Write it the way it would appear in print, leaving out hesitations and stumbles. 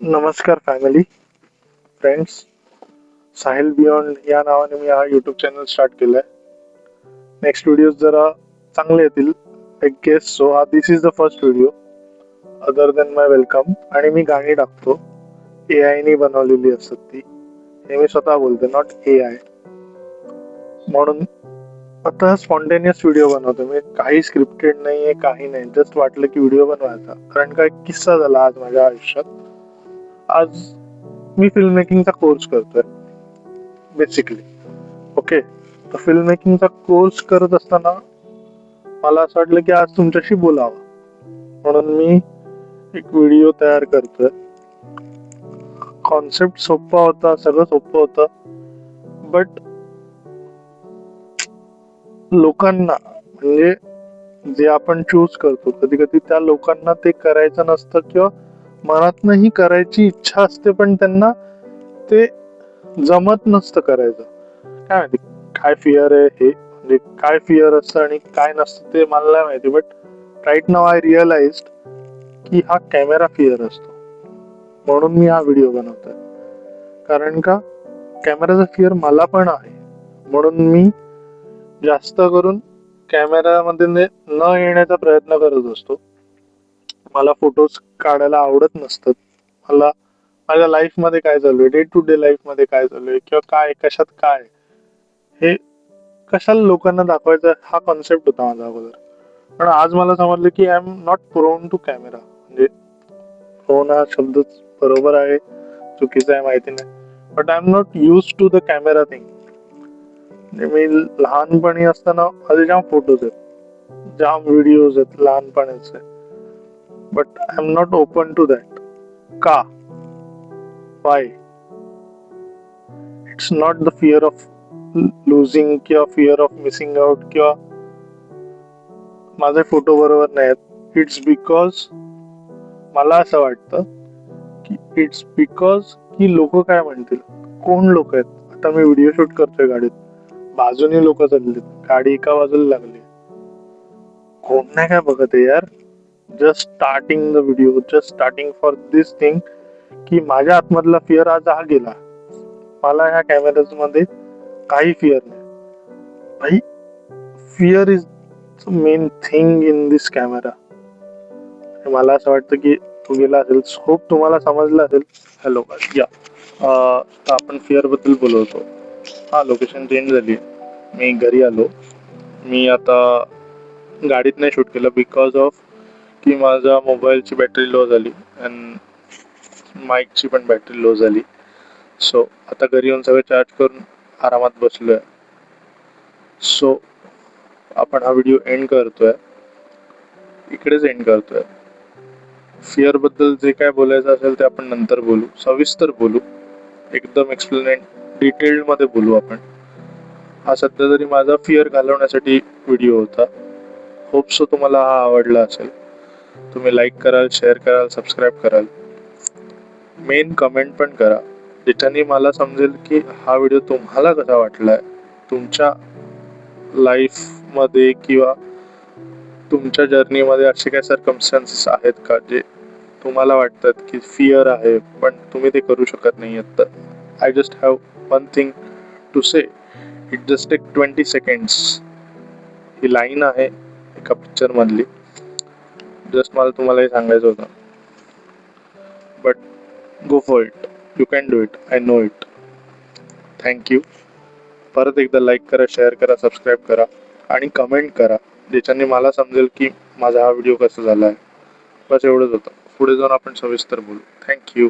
नमस्कार family, friends. Sahil beyond या नावाने मी हा यूट्यूब चॅनल स्टार्ट केलाय. नेक्स्ट व्हिडिओ जरा चांगले येतील, I guess so. This is the first video other than my welcome. आणि मी गाणी टाकतो, AI ने बनवलेली असतात ती. हे मी स्वतः बोलतो, नॉट AI. म्हणून आता स्पॉन्टेनियस व्हिडिओ बनवतो मी. काही स्क्रिप्टेड नाहीये, काही नाही. जस्ट वाटलं की व्हिडिओ बनवायचा. कारण काय किस्सा झाला आज माझ्या आयुष्यात. आज मी फिल्म मेकिंगचा कोर्स करतोय बेसिकली. ओके, तर फिल्म मेकिंगचा कोर्स करत असताना मला असं वाटलं की आज तुमच्याशी बोलावं, म्हणून मी एक व्हिडिओ तयार करतोय. कॉन्सेप्ट सोपा होता, सगळं सोपं होतं, बट लोकांना, म्हणजे जे आपण चूज करतो, कधी कधी त्या लोकांना ते करायचं नसतं किंवा मनातनही करायची इच्छा असते, पण त्यांना ते जमत नसतं करायचं. काय माहिती काय फिअर आहे हे, म्हणजे काय फिअर असतं आणि काय नसतं ते मला नाही माहिती. But right now I realise की हा कॅमेरा फिअर असतो. म्हणून मी हा व्हिडिओ बनवतोय. कारण का कॅमेराचा फिअर मला पण आहे, म्हणून मी जास्त करून कॅमेरामध्ये न येण्याचा प्रयत्न करत असतो. मला फोटोज काढायला आवडत नसतात. मला माझ्या लाईफ मध्ये काय चालू आहे, डे टू डे लाईफ मध्ये काय चालू आहे, किंवा काय कशात काय, हे कशाला लोकांना दाखवायचं, हा कॉन्सेप्ट होता माझा अगोदर. पण आज मला समजलं की I am not prone to camera. म्हणजे प्रोन हा शब्द बरोबर आहे, चुकीचा आहे माहिती नाही, but I am not use to the camera thing. मी लहानपणी असताना माझे जाम फोटोज आहेत, जाम व्हिडिओज आहेत लहानपणाचे, but I am not open to that. का? Why? It's not the fear of losing किंवा फिअर ऑफ मिसिंग आउट किंवा माझे फोटो बरोबर नाहीत. इट्स बिकॉज मला असं वाटतं की इट्स बिकॉज की लोक काय म्हणतील. कोण लोक आहेत? आता मी व्हिडिओ शूट करतोय गाडीत, बाजूने लोक चाललेत, गाडी एका बाजूला लागली, कोण नाही काय बघत आहे यार. Just starting the video, just starting for this thing, की माझ्या आतमधला फिअर आज हा गेला. मला ह्या कॅमेराज मध्ये काही फिअर नाही भाई. Fear is main thing in this camera. मला असं वाटतं की तो गेला असेल. होप तुम्हाला समजलं असेल. हॅलो या, आपण फिअर बद्दल बोलवतो. हा, लोकेशन चेंज झाली, मी घरी आलो. मी आता गाडीत नाही शूट केलं बिकॉज ऑफ की माझ्या मोबाईलची बॅटरी लो झाली अँड माईकची पण बॅटरी लो झाली. सो आता घरी येऊन सगळं चार्ज करून आरामात बसलोय. सो आपण हा व्हिडिओ एंड करतोय, इकडेच एंड करतोय. फिअर बद्दल जे काय बोलायचं असेल ते आपण नंतर बोलू, सविस्तर बोलू, एकदम एक्सप्लेन डिटेल्ड मध्ये बोलू आपण. हा सध्या तरी माझा फिअर घालवण्यासाठी व्हिडिओ होता. होप सो तुम्हाला हा आवडला असेल. तुम्ही लाईक कराल, शेअर कराल, सबस्क्राईब कराल, मेन कमेंट पण करा, ज्याच्याने मला समजेल की हा व्हिडिओ तुम्हाला कसा वाटलाय. तुमच्या लाईफ मध्ये किंवा तुमच्या जर्नीमध्ये असे काही सर्कमस्टन्सेस आहेत का जे तुम्हाला वाटतात की फिअर आहे पण तुम्ही ते करू शकत नाही. तर I just have one thing to say, it just take 20 seconds. ही लाईन आहे एका पिक्चर मधली, जस्ट मला तुम्हाला हे सांगायचं होतं. But go for it, you can do it, I know it. Thank you. परत एकदा लाईक करा, शेअर करा, सबस्क्राईब करा आणि कमेंट करा, ज्याच्याने मला समजेल की माझा हा व्हिडिओ कसा झाला आहे. बस एवढंच होतं. पुढे जाऊन आपण सविस्तर बोलू. थँक्यू.